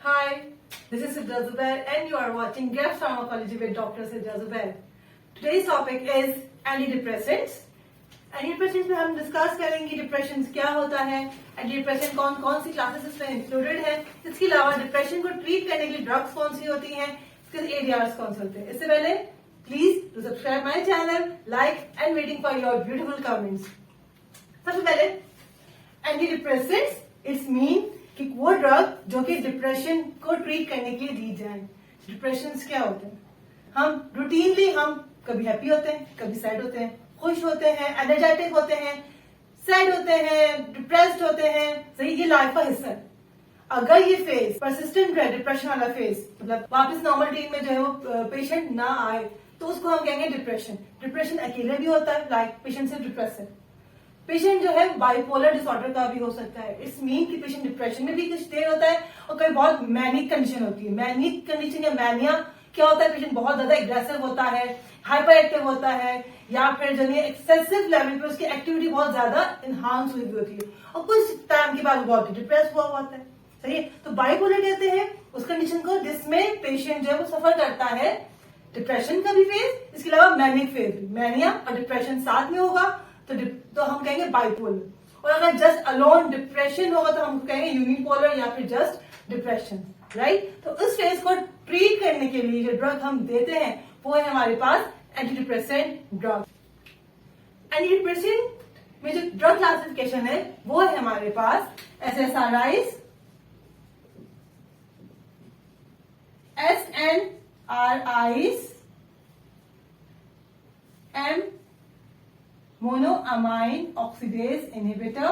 Hi, this is Sidra Zubair and you are watching Graph Pharmacology with Dr. Sidra Zubair. Today's topic is antidepressants. Antidepressants में हम discuss करेंगे depression क्या होता है, antidepressant कौन कौन सी क्लासेस इसमें इंक्लूडेड है, इसके अलावा डिप्रेशन को ट्रीट करने के लिए ड्रग्स कौन सी होती हैं, इसके एरियाज कौन से होते हैं. इससे पहले please to subscribe my channel, like and waiting for your beautiful comments. सबसे पहले एंटीडिप्रेसेंट्स इट्स मीन कि वो ड्रग जो कि डिप्रेशन को ट्रीट करने के लिए दी जाए. डिप्रेशन क्या होते हैं? हम रूटीनली कभी हैप्पी होते हैं, कभी सैड होते हैं, खुश होते हैं, एनर्जेटिक होते हैं, सैड होते हैं, डिप्रेस्ड होते हैं. सही, ये लाइफ का हिस्सा है. अगर ये फेज परसिस्टेंट है, डिप्रेशन वाला फेज, मतलब वापस नॉर्मल रूटीन में जो है वो पेशेंट ना आए, तो उसको हम कहेंगे डिप्रेशन. डिप्रेशन अकेले भी होता है, लाइक पेशेंट सिर्फ डिप्रेस है. पेशेंट जो है बाइपोलर डिसऑर्डर का भी हो सकता है. इट्स मीन कि पेशेंट डिप्रेशन में भी कुछ देर होता है और कभी बहुत मैनिक कंडीशन होती है. मैनिक कंडीशन या मैनिया क्या होता है? पेशेंट बहुत ज्यादा एग्रेसिव होता है, हाइपर एक्टिव होता है, या फिर जो है एक्सेसिव लेवल पे उसकी एक्टिविटी बहुत ज्यादा इनहांस हुई होती है और कुछ टाइम के बाद बहुत डिप्रेस हुआ होता है. सही है. तो बाइपोलर कहते हैं उस कंडीशन को जिसमें पेशेंट जो है वो सफर करता है डिप्रेशन का भी फेज, इसके अलावा मैनिक फेज भी. मैनिया और डिप्रेशन साथ में होगा तो हम कहेंगे बाइपोलर. और अगर जस्ट अलोन डिप्रेशन होगा तो हम कहेंगे यूनिपोलर या फिर जस्ट डिप्रेशन. राइट. तो इस फेज को ट्रीट करने के लिए जो ड्रग हम देते हैं वो है हमारे पास एंटीडिप्रेसेंट ड्रग. एंटीडिप्रेसेंट में जो ड्रग क्लासिफिकेशन है वो है हमारे पास SSRIs, SNRIs, monoamine oxidase inhibitor,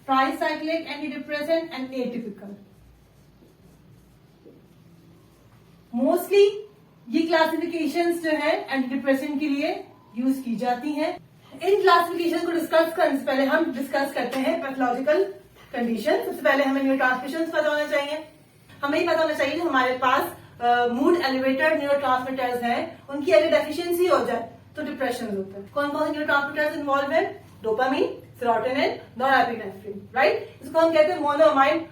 tricyclic antidepressant and atypical. Mostly ये क्लासिफिकेशंस जो है एंटीडिप्रेसेंट के लिए यूज की जाती हैं. इन क्लासिफिकेशन को डिस्कस करने से पहले हम डिस्कस करते हैं पैथोलॉजिकल कंडीशन. सबसे पहले हमें न्यूरोट्रांसमिशंस पता होना चाहिए. हमें पता होना चाहिए हमारे पास मूड एलिवेटर न्यूरोट्रांसमीटर्स हैं, उनकी अगर डेफिशिएंसी हो जाए तो डिप्रेशन होता है. कौन कौन से न्यूरोट्रांसमीटर्स इन्वॉल्व है? Dopamine, serotonin, norepinephrine. राइट. इसको हम कहते हैं मोनोअमाइन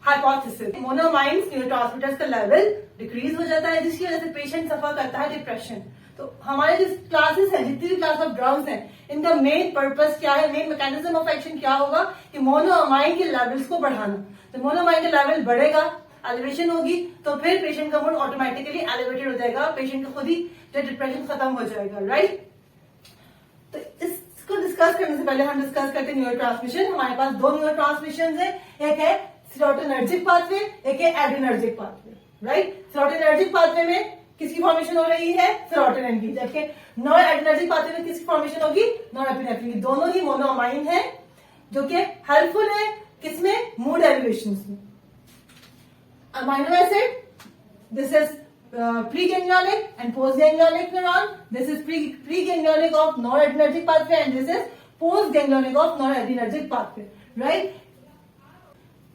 हाइपोथेसिस. मोनोअमाइन न्यूरोट्रांसमीटर्स का लेवल डिक्रीज हो जाता है जिसकी वजह से पेशेंट सफर करता है डिप्रेशन. तो हमारे जो क्लासेस है, जितनी भी क्लास ऑफ ड्रग्स हैं, इनका मेन पर्पस क्या है, मेन मैकेनिज्म ऑफ एक्शन क्या होगा कि मोनोअमाइन के लेवल्स को बढ़ाना. तो मोनोअमाइन का लेवल बढ़ेगा, एलिवेशन होगी, तो फिर पेशेंट का मूड ऑटोमेटिकली एलिवेटेड हो जाएगा, पेशेंट का खुद ही जो डिप्रेशन खत्म हो जाएगा. राइट. तो इसको डिस्कस करने से पहले हम डिस्कस करते हैं न्यूरोट्रांसमिशन. हमारे पास दो न्यूरोट्रांसमिशन है, एक है सेरोटोनर्जिक पाथवे, एक है adrenergic pathway. Right. Serotonergic pathway में किसकी फॉर्मेशन हो रही है? सेरोटोनिन की. जबकि नॉर एड्रेनर्जिक पाथवे में किसकी फॉर्मेशन होगी? नॉरएपिनेफ्रिन की. दोनों ही मोनोअमाइन है जो कि हेल्पफुल है किसमें? मूड एलिवेशन में. Amino acid, this is preganglionic and postganglionic neuron. This is preganglionic of noradrenergic pathway and this is postganglionic of noradrenergic pathway. Right?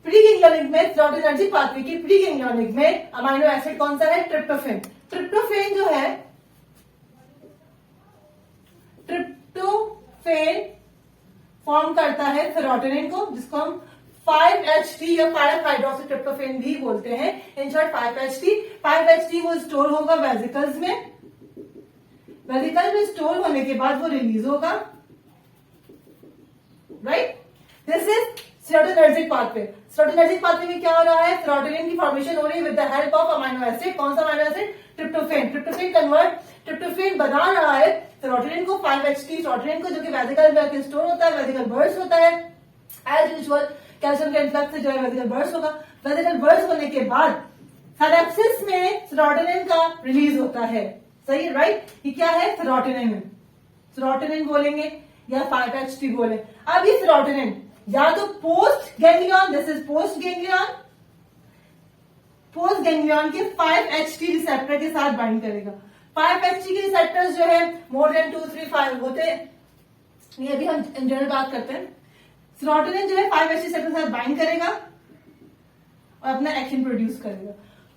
प्रीगैंग्लियोनिक में सेरोटोनर्जिक पाथवे की प्रीगैंग्लियोनिक में अमाइनो एसिड कौन सा है? ट्रिप्टोफेन. ट्रिप्टोफेन जो है, ट्रिप्टोफेन फॉर्म करता है सेरोटोनिन को, जिसको हम 5-HT या 5-हाइड्रोक्सीट्रिप्टोफेन भी बोलते हैं. In short 5-HT. 5-HT वो स्टोर होगा वेसिकल्स में. वेसिकल में स्टोर होने के बाद वो रिलीज होगा. Right. This is serotonergic pathway. Serotonergic pathway में क्या हो रहा है? सेरोटोनिन की फॉर्मेशन हो रही है with the help of amino acid. कौन सा अमाइनो एसिड? ट्रिप्टोफेन. ट्रिप्टोफेन बना रहा है सेरोटोनिन को, 5-HT सेरोटोनिन को, जो कि वेसिकल में स्टोर होता है, वेसिकल बर्स्ट होता है. एज यूजुअल कैल्शियम के इन्फ्लक्स से जो है वेसिकल बर्स्ट होगा. वेसिकल बर्स्ट होने के बाद सिनेप्सिस में सेरोटोनिन का रिलीज होता है. सही. राइट. ये क्या है? सेरोटोनिन. सेरोटोनिन बोलेंगे या 5-HT बोले. अब ये सेरोटोनिन या तो post ganglion, this is post ganglion, post ganglion के 5-HT रिसेप्टर के साथ बाइंड करेगा. 5-HT के रिसेप्टर्स जो है मोर देन 2, 3, 5 होते हैं. ये भी हम इन जनरल बात करते हैं. सेरोटोनिन जो है 5-HT रिसेप्टर के साथ बाइंड करेगा और अपना एक्शन प्रोड्यूस करेगा.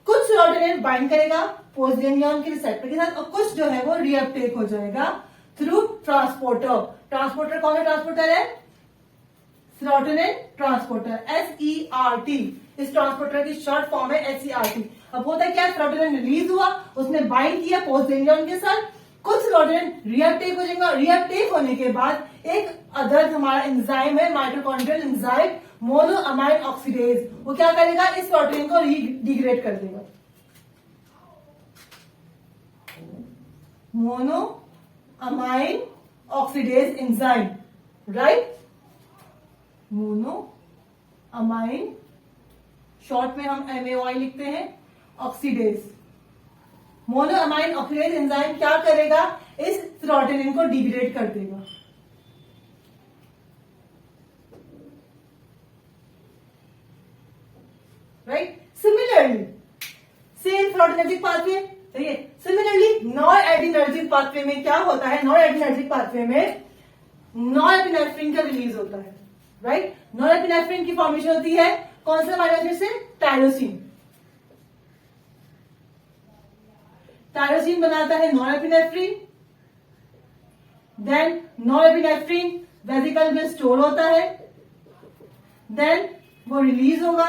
कुछ सेरोटोनिन बाइंड करेगा पोस्ट गैंग्लियन के रिसेप्टर के साथ और कुछ जो है वो रीअपटेक हो जाएगा थ्रू ट्रांसपोर्टर. ट्रांसपोर्टर कौन सा ट्रांसपोर्टर है? Serotonin transporter, SERT। इस ट्रांसपोर्टर की शॉर्ट फॉर्म है SERT। अब होता है क्या, सेरोटोनिन रिलीज हुआ, उसने बाइंड किया पोस्ट गैंग्लियन के साथ, कुछ सेरोटोनिन रीअपटेक हो जाएगा, रीअपटेक होने के बाद एक अदर हमारा एंजाइम है माइटोकॉन्ड्रियल एंजाइम मोनोअमाइन ऑक्सीडेज, वो क्या करेगा, इस सेरोटोनिन को डिग्रेड कर देगा। Monoamine oxidase enzyme, right, monoamine, short में हम MAOI लिखते हैं, ऑक्सीडेज। मोनोअमाइन ऑक्सीडेज एंजाइम क्या करेगा, इस सेरोटोनिन को डिग्रेड कर देगा। राइट, सिमिलरली सेम सेरोटोनिर्जिक पाथवे, सही है। सिमिलरली नॉरएड्रेनर्जिक पाथवे में क्या होता है, नॉरएड्रेनर्जिक पाथवे में नॉरएपिनेफ्रिन का रिलीज होता है, राइट। नॉरएपिनेफ्रिन की फॉर्मेशन होती है कौन से अमीनो एसिड से, टायरोसिन। टायरोसिन बनाता है नॉरएपिनेफ्रिन, देन नॉरएपिनेफ्रिन वेसिकल में स्टोर होता है, देन वो रिलीज होगा,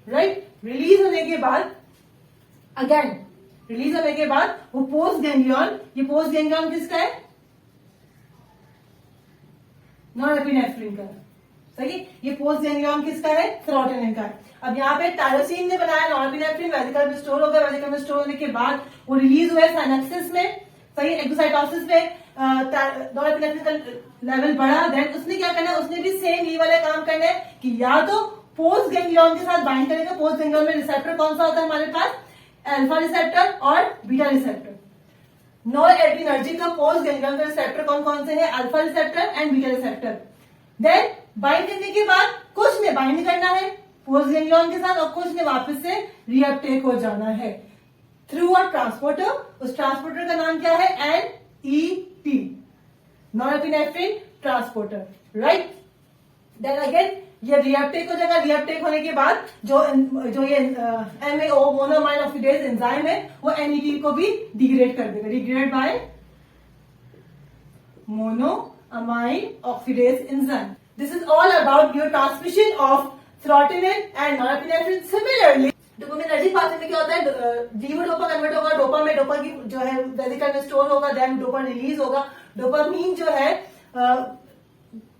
राइट। रिलीज होने के बाद अगेन रिलीज होने के बाद वो पोस्ट गैंग्लियन, ये पोस्ट गैंग्लियन किसका है, नॉरएपिनेफ्रिन का, सही। ये पोस्ट गैंग्लियन किसका है, सेरोटोनिन का है। अब यहाँ पे टायरोसिन ने बनाया नॉरएपिनेफ्रिन, वेसिकल में स्टोर हो गया, वेसिकल में स्टोर होने के बाद वो रिलीज हुए साइनेप्सिस में, सही, एक्सोसाइटोसिस में नॉरएपिनेफ्रिन का लेवल बढ़ा, देन उसने क्या करना है, उसने भी सेम ये वाले काम करना है कि या तो पोस्ट गैंग्लियन के साथ बाइंड करेगा। पोस्ट गैंग्लियन में रिसेप्टर कौन सा होता है हमारे पास, अल्फा रिसेप्टर और बीटा रिसेप्टर। नॉरएड्रेनर्जिक का पोस्ट गैंग्लियन का रिसेप्टर कौन कौन से है, alpha receptor and beta receptor. Then bind करने के बाद कुछ ने बाइंड करना है पोस्ट गैंग्लियन के साथ और कुछ ने वापस से रीअपटेक हो जाना है थ्रू अ ट्रांसपोर्टर। उस ट्रांसपोर्टर का नाम क्या है, NET, norepinephrine transporter, right. Then again ये रीअपटेक हो जाएगा, रीअपटेक होने के बाद जो ये MAO मोनोअमाइन ऑक्सीडेज एंजाइम है वो NET को भी डिग्रेड कर देगा, degrade by monoamine oxidase enzyme. This is all about your transmission of serotonin and norepinephrine. Similarly dopaminergic pathway में क्या होता है, डीओ डोपा कन्वर्ट होगा, डोपा में डोपा की जो है वेसिकल में स्टोर होगा, देन डोपा रिलीज होगा। डोपामीन जो है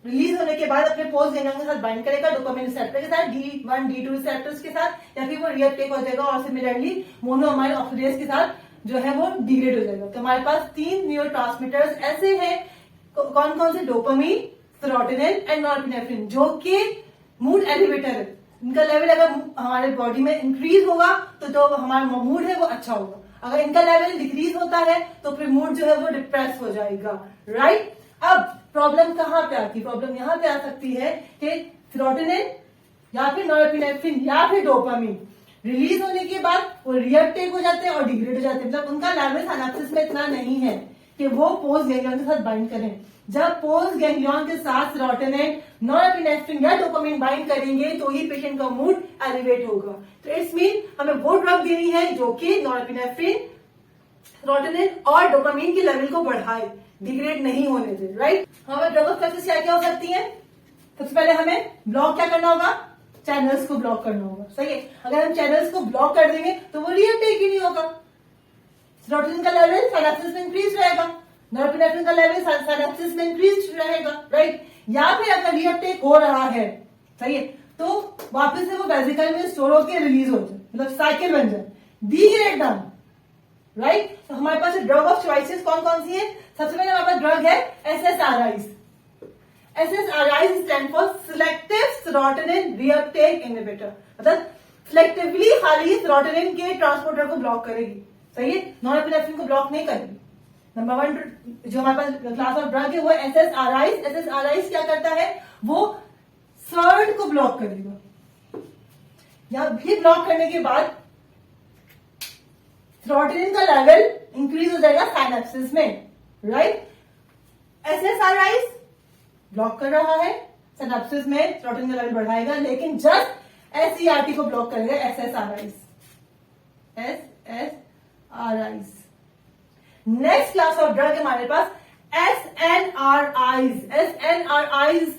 रिलीज होने के बाद अपने पोस्ट गैंग्लियन के साथ बाइंड करेगा डोपामिन रिसेप्टर के साथ, D1 D2 रिसेप्टर्स के साथ, या फिर वो रीअपटेक हो जाएगा और सिमिलरली मोनोअमाइन ऑक्सीडेज के साथ जो है वो डिग्रेड हो जाएगा। तो हमारे पास 3 न्यूरोट्रांसमीटर्स ऐसे हैं, कौन कौन से, डोपामिन, सेरोटोनिन एंड नॉरएपिनेफ्रिन, जो कि मूड एलिवेटर है। इनका लेवल अगर हमारे बॉडी में इंक्रीज होगा तो हमारा मूड है वो अच्छा होगा, अगर इनका लेवल डिक्रीज होता है तो फिर मूड जो है वो डिप्रेस हो जाएगा, राइट। अब प्रॉब्लम कहां पे आती है, प्रॉब्लम यहां पे आ सकती है कि सेरोटोनिन या फिर नॉरएपिनेफ्रिन या फिर डोपामिन रिलीज होने के बाद वो रीअपटेक हो जाते हैं और डिग्रेड हो जाते हैं, मतलब उनका लेवल सिनेप्सिस में इतना नहीं है कि वो पोस्ट गैंग्लियन के साथ बाइंड करें। जब पोस्ट गैंग्लियन के साथ सेरोटोनिन, नॉरएपिनेफ्रिन या डोपामिन बाइंड करेंगे तो ही पेशेंट का मूड एलिवेट होगा। तो इट्स मीन हमें वो ड्रग देनी है जो कि नॉरएपिनेफ्रिन, सेरोटोनिन और डोपामिन के लेवल को बढ़ाए, डिग्रेड नहीं होने दे, राइट। हमें ड्रग ऑफ चॉइसेस क्या हो सकती है, सबसे पहले हमें ब्लॉक क्या करना होगा, चैनल्स को ब्लॉक करना होगा, सही है। अगर हम चैनल्स को ब्लॉक कर देंगे तो वो रीअपटेक ही नहीं होगा, सेरोटोनिन का लेवल सिनेप्सिस में इंक्रीज रहेगा, नॉरएपिनेफ्रिन का लेवल सिनेप्सिस में इंक्रीज रहेगा, राइट। या फिर अगर रीअपटेक हो रहा है, सही है, तो वापस से वो वेसिकल में स्टोर होकर रिलीज हो जाए, मतलब साइकिल बन जाए, डिग्रेड डाउन, राइट। तो हमारे पास ड्रग ऑफ चॉइसेस कौन कौन सी है, सबसे पहले हमारे पास ड्रग है SSRIs। SSRIs stand for selective serotonin reuptake inhibitor, मतलब सिलेक्टिवली खाली सेरोटोनिन के ट्रांसपोर्टर को ब्लॉक करेगी, सही है, नॉरएपिनेफ्रिन को ब्लॉक नहीं करेगी। नंबर 1 जो हमारे पास क्लास ऑफ ड्रग है वो SSRIs। SSRIs क्या करता है, वो सर्ड को ब्लॉक करेगा, या भी ब्लॉक करने के बाद सेरोटोनिन का लेवल इंक्रीज हो जाएगा साइनेप्सिस में, राइट। SSRIs ब्लॉक कर रहा है सिनेप्सिस में, सेरोटोनिन का लेवल बढ़ाएगा, लेकिन जस्ट SERT को ब्लॉक करेगा SSRIs। Next class of drug हमारे पास SNRIs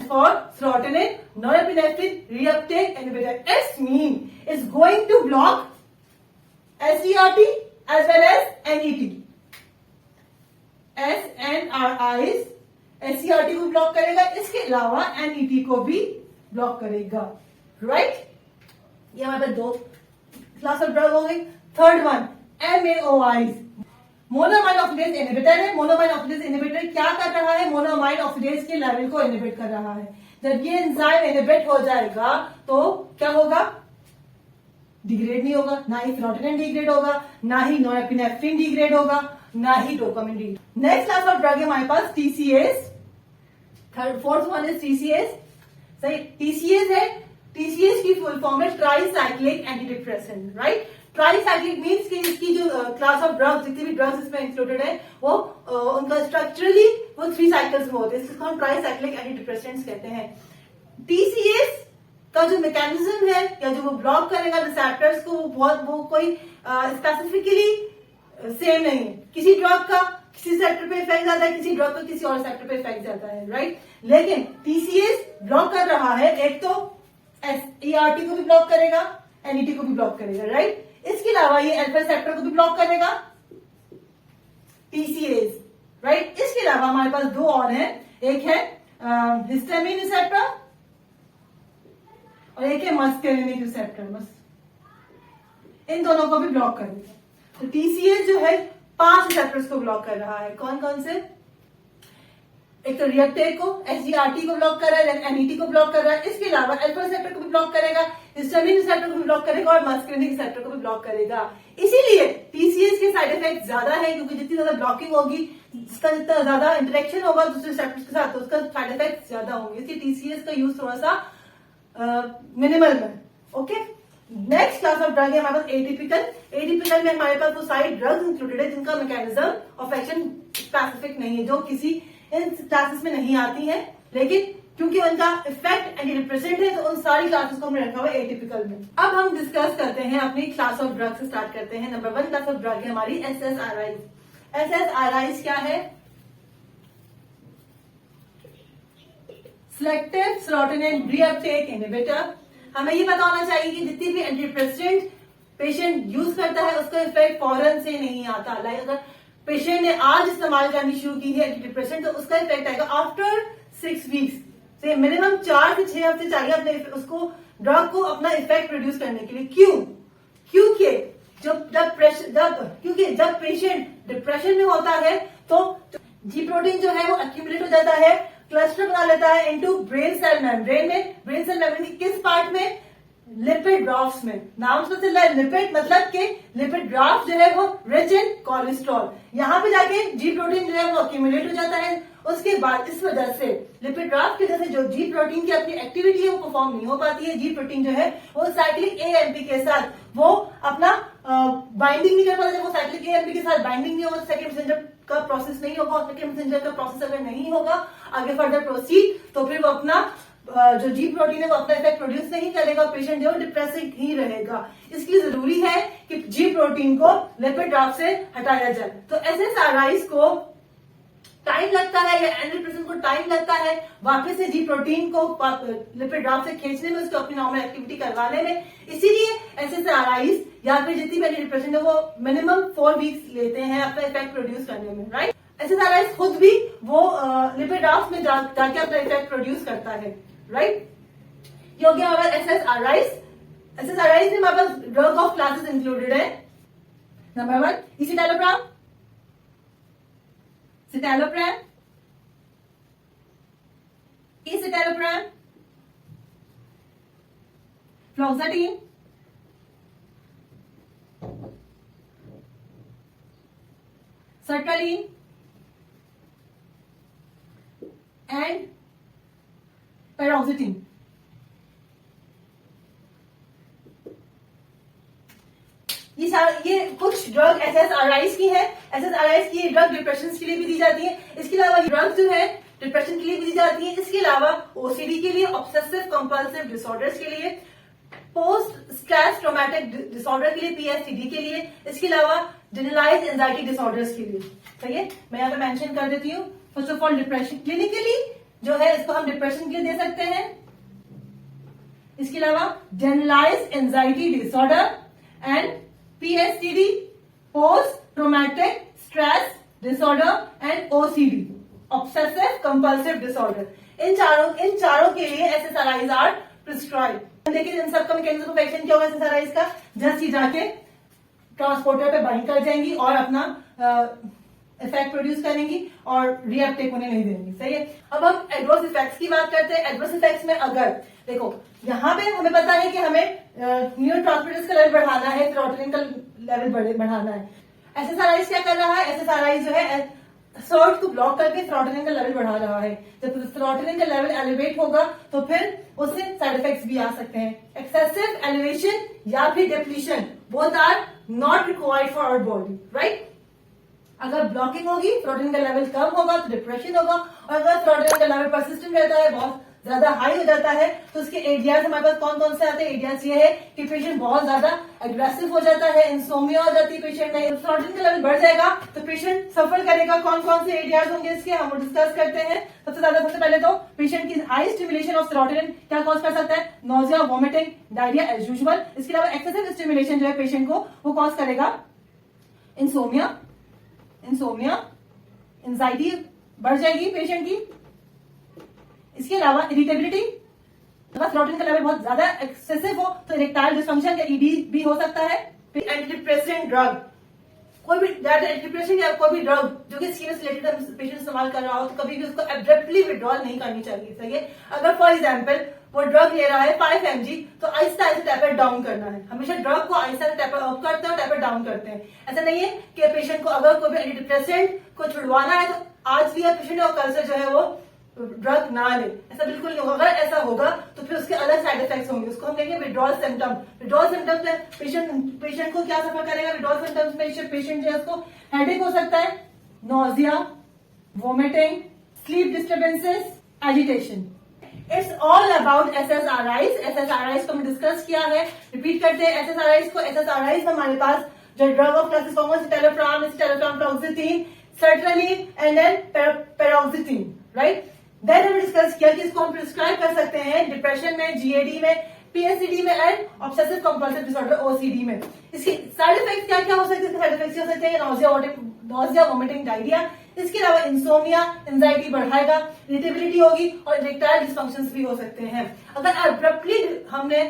for serotonin, norepinephrine reuptake inhibitor. Its mean is going to block SCRT as well as NET. SNRIs SCRT को ब्लॉक करेगा, इसके अलावा NET को भी ब्लॉक करेगा, राइट? ये हमारे पास दो क्लास ऑफ ड्रग हो गई. Third one MAOIs, monoamine oxidase inhibitor है. मोनोमाइन ऑक्सीडेज इनहिबिटर क्या कर रहा है? मोनोमाइन ऑक्सीडेज के लेवल को इनहिबिट कर रहा है. जब ये एंजाइम इनहिबिट हो जाएगा तो क्या होगा? डिग्रेड नहीं होगा, ना ही सेरोटोनिन डिग्रेड होगा, ना ही नॉरएपिनेफ्रिन डिग्रेड होगा, ना ही dopamine degrade. Next class of drug है हमारे पास TCAs. Fourth one is TCAs. सही, TCAs है. TCAs की फुल फॉर्म है tricyclic antidepressant, right? Tricyclic means कि इसकी जो क्लास ऑफ ड्रग्स, जितनी भी ड्रग्स इसमें इंक्लूडेड है, वो उनका स्ट्रक्चरली वो 3 साइकिल्स में होते हैं. इसको हम ट्राईसाइक्लिक एंटीडिप्रेसेंट्स कहते हैं. TCAs का जो मैकेनिज्म है या जो वो ब्लॉक करेगा रिसेप्टर्स को, वो कोई स्पेसिफिकली सेम नहीं है. किसी ड्रग का किसी सेक्टर पे इफेक्ट जाता है, किसी ड्रग का किसी और सेक्टर पे इफेक्ट जाता है, राइट? लेकिन TCAs ब्लॉक कर रहा है, एक तो ERT को भी ब्लॉक करेगा, NET को भी ब्लॉक करेगा, राइट? इसके अलावा ये अल्फा रिसेप्टर को भी ब्लॉक करेगा TCAs, राइट? इसके अलावा हमारे पास दो और हैं. एक है हिस्टामिन रिसेप्टर और एक है मस्करिनिक रिसेप्टर. बस इन दोनों को भी ब्लॉक करेगा. तो TCAs जो है 5 रिसेप्टर्स को ब्लॉक कर रहा है. कौन कौन से? एक तो रिएप्टेक को, SGRT को ब्लॉक कर रहा है, NET को ब्लॉक कर रहा है. इसके अलावा अल्फा रिसेप्टर को भी ब्लॉक करेगा, हिस्टामिन रिसेप्टर को भी ब्लॉक करेगा और मस्करिनिक रिसेप्टर को भी ब्लॉक करेगा. इसीलिए TCAs के साइड इफेक्ट ज्यादा है, क्योंकि जितनी ज्यादा ब्लॉकिंग होगी, जिसका जितना ज्यादा इंटरेक्शन होगा दूसरे रिसेप्टर्स के साथ, तो उसका साइड इफेक्ट ज्यादा होंगे. इसलिए TCAs का यूज थोड़ा सा मिनिमल में. Okay, next class of drug है हमारे पास एटिपिकल. एटिपिकल में हमारे पास वो सारी ड्रग्स इंक्लूडेड है जिनका मैकेनिज्म ऑफ एक्शन स्पेसिफिक नहीं है, जो किसी इन क्लासेस में नहीं आती है, लेकिन क्योंकि उनका इफेक्ट एंटी डिप्रेसेंट है, तो उन सारी क्लासेस को हमने रखा हुआ है एटिपिकल में. अब हम डिस्कस करते हैं अपनी क्लास ऑफ ड्रग से स्टार्ट करते हैं. नंबर 1 क्लास ऑफ ड्रग है हमारी SSRIs. SSRIs क्या है? Selective serotonin reuptake inhibitor. हमें ये पता होना चाहिए कि जितनी भी एंटी डिप्रेसेंट पेशेंट यूज करता है उसका इफेक्ट फौरन से नहीं आता. लाइक अगर पेशेंट ने आज इस्तेमाल करनी शुरू की है एंटी डिप्रेसेंट, तो उसका इफेक्ट आएगा आफ्टर 6 वीक्स. से मिनिमम 4 से 6 हफ्ते चाहिए अपने उसको ड्रग को अपना इफेक्ट प्रोड्यूस करने के लिए. क्यों? क्योंकि जब पेशेंट डिप्रेशन में होता है तो जी प्रोटीन जो है वो एक्यूमुलेट हो जाता है, क्लस्टर बना लेता है इनटू ब्रेन सेल मेम्ब्रेन में. ब्रेन सेल मेम्ब्रेन की किस पार्ट में? लिपिड ड्राफ्ट में. नाम से चल रहा है लिपिड, मतलब कि लिपिड ड्राफ्ट जो है वो रिच इन कोलेस्ट्रॉल. यहाँ पे जाके जी प्रोटीन जो है वो एक्यूमुलेट हो जाता है. उसके बाद इस वजह से लिपिड ड्राफ्ट की वजह से जो जी प्रोटीन की अपनी एक्टिविटी है वो परफॉर्म नहीं हो पाती है. जी प्रोटीन जो है वो साइक्लिक AMP के साथ वो अपना बाइंडिंग नहीं कर पाता. जब वो साइक्लिक AMP के साथ बाइंडिंग नहीं होगा तो सेकेंड मैसेंजर का प्रोसेस नहीं होगा. और सेकेंड मैसेंजर का प्रोसेस अगर नहीं होगा आगे फर्दर प्रोसीड, तो फिर वो अपना जो जी प्रोटीन है वो अपना इफेक्ट प्रोड्यूस नहीं करेगा. पेशेंट जो डिप्रेसिव ही रहेगा. इसलिए जरूरी है कि जी प्रोटीन को लिपिड ड्राफ्ट से हटाया जाए. तो SSRIs को टाइम लगता है या एंटीडिप्रेसेंट को टाइम लगता है वापस से जी प्रोटीन को लिपिड ड्राफ्ट से खींचने में, उसको अपनी नॉर्मल एक्टिविटी करवाने में. इसीलिए SSRIs या फिर जितनी भी एंटीडिप्रेसेंट है वो मिनिमम 4 वीक्स लेते हैं अपना इफेक्ट प्रोड्यूस करने में, राइट? SSRIs खुद भी वो लिपिड ड्राफ्ट में जाके अपना इफेक्ट प्रोड्यूस करता है, राइट? ये हो गया हमारा SSRIs. SSRIs में हमारे पास ड्रग ऑफ क्लासेस इंक्लूडेड है. Number 1 escitalopram, citalopram, escitalopram, fluoxetine, sertraline and paroxetine. ये कुछ ड्रग SSRIs की है. SSRIs की ड्रग डिप्रेशन के लिए भी दी जाती है. इसके अलावा ड्रग जो है डिप्रेशन के लिए भी दी जाती है. इसके अलावा OCD के लिए, ऑब्सेसिव कंपल्सिव डिसऑर्डर्स के लिए, पोस्ट स्ट्रेस ट्रॉमेटिक डिसऑर्डर के लिए, PSTD के लिए. इसके अलावा जनरलाइज्ड एंजाइटी डिसऑर्डर्स के लिए. सही है, मैं यहाँ पे मेंशन कर देती हूँ. First of all depression clinically जो है इसको हम डिप्रेशन के लिए दे सकते हैं। इसके अलावा generalised anxiety disorder and PSTD, post traumatic stress disorder and OCD, obsessive compulsive disorder. इन चारों के लिए SSRIs आर प्रिस्क्राइब। देखिए इन सबका मैकेनिज्म ऑफ एक्शन क्या होगा SSRIs का, जस्ट ही जाके ट्रांसपोर्टर पे बाइंड कर जाएंगी और अपना इफेक्ट प्रोड्यूस करेंगी और रीअपटेक होने नहीं देंगी। सही है। अब हम एडवर्स इफेक्ट्स की बात करते हैं। एडवर्स इफेक्ट्स में अगर देखो यहाँ पे हमें पता है कि हमें न्यूरोट्रांसमीटर्स का लेवल बढ़ाना है, सेरोटोनिन का लेवल बढ़ाना है। SSRIs क्या कर रहा है, SSRIs जो है सर्च को ब्लॉक करके सेरोटोनिन का लेवल बढ़ा रहा है। जब सेरोटोनिन का लेवल एलिवेट होगा तो फिर उससे साइड इफेक्ट्स भी आ सकते हैं। एक्सेसिव एलिवेशन या फिर depletion, both are not required for our body, right. अगर ब्लॉकिंग होगी, सेरोटोनिन का लेवल कम होगा तो डिप्रेशन होगा, और अगर सेरोटोनिन का लेवल परसिस्टेंट रहता है, बहुत ज्यादा हाई हो जाता है, तो उसके एरियाज हमारे पास कौन कौन से आते हैं। एरियाज ये है कि पेशेंट बहुत ज्यादा एग्रेसिव हो जाता है, इंसोमिया हो जाती है पेशेंट में। सेरोटोनिन का लेवल बढ़ जाएगा तो पेशेंट सफर करेगा। कौन कौन से एरियाज होंगे इसके हम डिस्कस करते हैं। सबसे पहले तो पेशेंट की हाई स्टिमुलेशन ऑफ सेरोटोनिन क्या कॉज कर सकता है, nausea, vomiting, diarrhoea as usual. इसके अलावा एक्सेसिव स्टिमुलेशन जो है पेशेंट को वो कॉज करेगा इंसोमिया, एंजाइटी बढ़ जाएगी पेशेंट की। इसके अलावा इरिटेबिलिटी, अगर सेरोटोनिन का लेवल बहुत ज्यादा एक्सेसिव हो तो इरेक्टाइल डिसफंक्शन या ED भी हो सकता है। एंटीडिप्रेसेंट ड्रग, कोई भी एंटीडिप्रेसेंट या कोई भी ड्रग जो कि सीरियस रिलेटेड पेशेंट इस्तेमाल कर रहा हो तो कभी भी उसको एब्रप्टली विड्रॉल नहीं करनी चाहिए। सही है। अगर फॉर एग्जाम्पल वो ड्रग ले रहा है 5 mg तो आहिस्ता आहिस्ता टैपर डाउन करना है। हमेशा ड्रग को आहिस्ता टैपर अप करते हैं और टैपर डाउन करते हैं। ऐसा नहीं है कि पेशेंट को अगर कोई भी एंटीडिप्रेसेंट को छुड़वाना है तो आज लिया पेशेंट और कल से जो है वो ड्रग ना ले, ऐसा बिल्कुल नहीं होगा। अगर ऐसा होगा तो फिर उसके अलग साइड इफेक्ट्स होंगे, उसको हम कहेंगे विड्रॉल सिम्टम। विड्रॉल सिम्टम्स में पेशेंट को क्या सफर करेगा, विड्रॉल सिम्टम्स में पेशेंट जो है उसको हेडेक हो सकता है, nausea, vomiting, sleep disturbances, agitation. It's all about SSRIs। SSRIs को हमने डिस्कस किया है, रिपीट करते हैं SSRIs को। SSRIs में हमारे पास जो drug of classes common citalopram, fluoxetine, sertraline and then paroxetine, right. Then हमने डिस्कस किया कि इसको हम प्रिस्क्राइब कर सकते हैं डिप्रेशन में, GAD में, PSTD में and obsessive compulsive disorder OCD में। इसके साइड इफेक्ट्स क्या क्या हो सकते हैं, साइड इफेक्ट्स हो सकते हैं नोजिया, वॉमिटिंग, डायरिया। इसके अलावा इंसोमिया, एंजाइटी बढ़ाएगा, इरिटेबिलिटी होगी और इरेक्टाइल डिसफंक्शंस भी हो सकते हैं। अगर अब्रप्टली हमने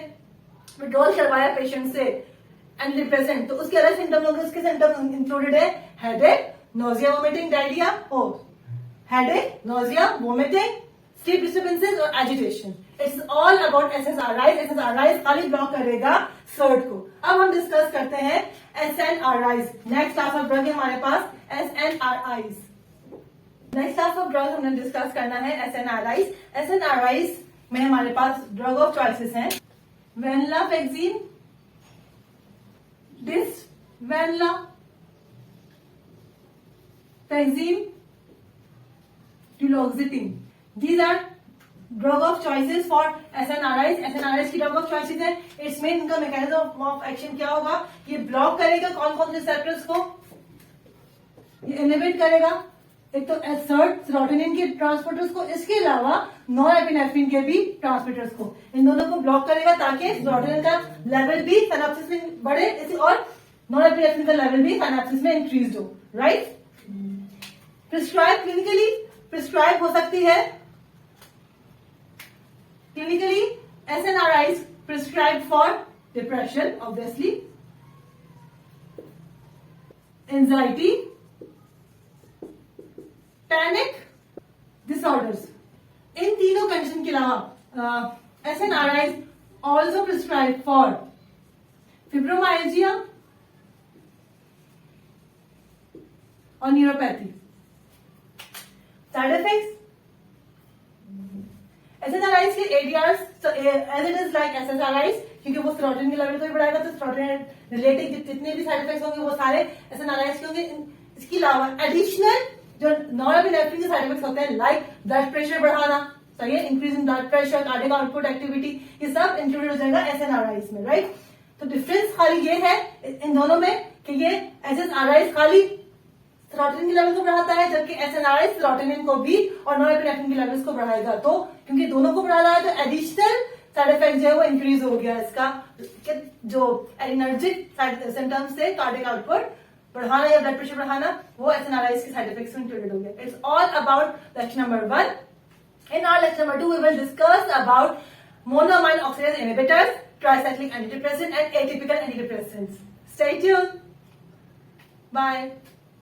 विड्रॉल करवाया पेशेंट से एंटीडिप्रेसेंट तो उसके अलग सिम्टम होंगे। उसके सिम्टम इंक्लूडेड है headache, nausea, vomiting, diarrhoea, headache, nausea, vomiting, sleep disturbances और agitation. It's all about SSRIs। SSRIs खाली ब्लॉक करेगा सर्ट को। अब हम डिस्कस करते हैं SNRIs। Next class of drug है हमारे पास SNRIs। Next class of drug हमने डिस्कस करना है SNRIs। SNRIs में हमारे पास ड्रग ऑफ चॉइसेस हैं वेनलाफेक्सिन, वेनलाफेक्सिन, duloxetine. These are drug of choices for SNRIs. SNRIs की drug of choices है। इट्स मेन इनका मैकेनिज्म ऑफ एक्शन क्या होगा, ये ब्लॉक करेगा कौन कौन से रिसेप्टर्स को, ये इनहिबिट करेगा एक तो सेरोटोनिन के ट्रांसपोर्टर्स को, इसके अलावा नॉरएपिनेफ्रिन के भी ट्रांसपोर्टर्स को। इन दोनों को ब्लॉक करेगा ताकि सेरोटोनिन का लेवल भी सिनेप्सिस में बढ़े और नॉरएपिनेफ्रिन का लेवल भी सिनेप्सिस में इंक्रीज हो, राइट। प्रिस्क्राइब क्लिनिकली, प्रिस्क्राइब हो सकती है clinically SNRIs prescribed for depression, obviously, anxiety, panic disorders. इन तीनों कंडीशन के अलावा SNRIs also prescribed for fibromyalgia और न्यूरोपैथी। साइड इफेक्ट्स SSRIs के ADRs as it is like SSRIs, क्योंकि वो सेरोटोनिन के लेवल को भी बढ़ाएगा तो सेरोटोनिन रिलेटेड जितने भी साइड इफेक्ट्स होंगे वो सारे SNRIs के होंगे। इसके अलावा एडिशनल जो नॉरएपिनेफ्रिन के साइड इफेक्ट्स होते हैं लाइक ब्लड प्रेशर बढ़ाना, सही है, increase in blood pressure, cardiac output activity, ये सब इंक्लूडेड हो जाएगा SNRIs में, राइट। तो डिफरेंस खाली ये है इन दोनों में कि ये SSRIs खाली सेरोटोनिन के लेवल को बढ़ाता है, जबकि एसएनआरआई सेरोटोनिन को भी और नॉरएपिनेफ्रिन के लेवल्स को बढ़ाएगा। तो क्योंकि दोनों को बढ़ा रहा है तो एडिशनल साइड इफेक्ट जो है वो इंक्रीज हो गया इसका, जो एनर्जिक सिम्टम्स से कार्डियक आउटपुट बढ़ाना या ब्लड प्रेशर बढ़ाना, वो एसएनआरआई के साइड इफेक्ट्स में इंक्लूडेड हो गया। It's all about lecture number 1. In our lecture number 2, we will discuss about monoamine oxidase inhibitors, tricyclic antidepressant, and atypical antidepressants. Stay tuned. Bye.